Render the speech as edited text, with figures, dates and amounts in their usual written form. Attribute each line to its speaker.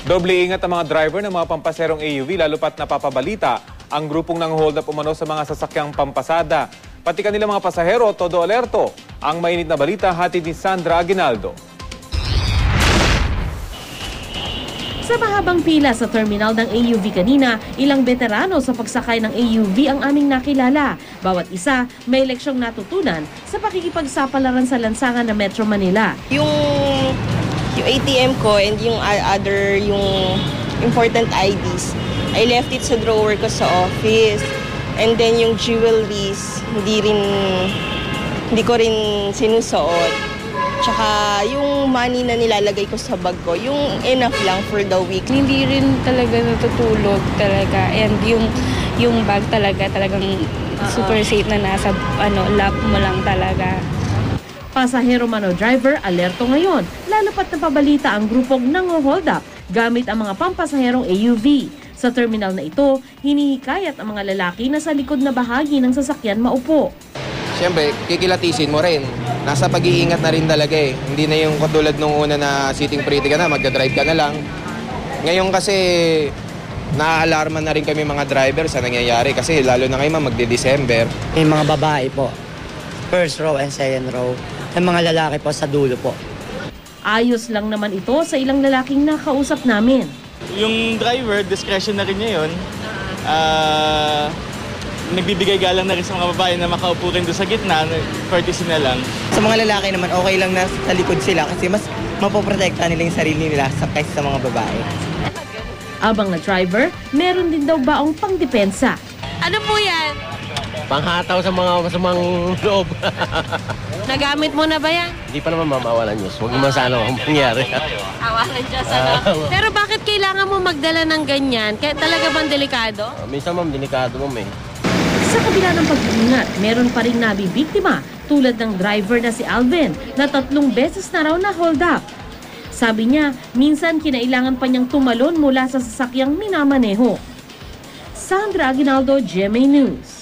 Speaker 1: Doble ingat ang mga driver ng mga pampaserong AUV lalo pat napapabalita ang grupong nang hold up umano sa mga sasakyang pampasada. Pati kanilang mga pasahero, todo alerto. Ang mainit na balita hatid ni Sandra Aguinaldo.
Speaker 2: Sa mahabang pila sa terminal ng AUV kanina, ilang veterano sa pagsakay ng AUV ang aming nakilala. Bawat isa may leksyong natutunan sa pakikipagsapalaran sa lansangan ng Metro Manila.
Speaker 3: Yung ATM ko and yung important IDs, I left it sa drawer ko sa office. And then yung jewelries, hindi ko rin sinusuot. Tsaka yung money na nilalagay ko sa bag ko, yung enough lang for the week.
Speaker 4: Hindi rin talaga natutulog talaga. And yung bag talagang super safe na nasa lap mo lang talaga.
Speaker 2: Pasahero man o driver, alerto ngayon. Lalo pat napabalita ang grupong nang-hold up gamit ang mga pampasaherong AUV. Sa terminal na ito, hinihikayat ang mga lalaki na sa likod na bahagi ng sasakyan maupo.
Speaker 5: Siyempre, kikilatisin mo rin. Nasa pag-iingat na rin talaga eh. Hindi na yung katulad nung una na sitting pretty ka na, magdadrive ka na lang. Ngayon kasi, naaalarman na rin kami mga driver sa nangyayari kasi lalo na ngayon magde-December.
Speaker 6: May mga babae po, first row and second row. May mga lalaki po sa dulo po.
Speaker 2: Ayos lang naman ito sa ilang lalaking nakausap namin.
Speaker 7: Yung driver, discretion na rin niya yun. Nagbibigay galang na rin sa mga babae na makaupo rin doon sa gitna, courtesy na lang.
Speaker 6: Sa mga lalaki naman, okay lang na sa likod sila kasi mas mapoprotekta nila yung sarili nila kaysa sa mga babae.
Speaker 2: Abang na driver, meron din daw baong pangdepensa.
Speaker 8: Ano po yan?
Speaker 9: Panghataw sa mga masamang loob.
Speaker 8: Nagamit mo na ba yan?
Speaker 9: Hindi pa naman mamawalan Diyos. Huwag naman sana kung mangyari.
Speaker 8: Awalan Diyos, ano? Pero bakit kailangan mo magdala ng ganyan? Kaya talaga bang delikado?
Speaker 9: Minsan ma'am, delikado mo eh.
Speaker 2: Sa kabila ng pag-iingat, meron pa rin nabibiktima tulad ng driver na si Alvin na 3 beses na raw na hold up. Sabi niya, minsan kinailangan pa niyang tumalon mula sa sasakyang minamaneho. Sandra Aguinaldo, GMA News.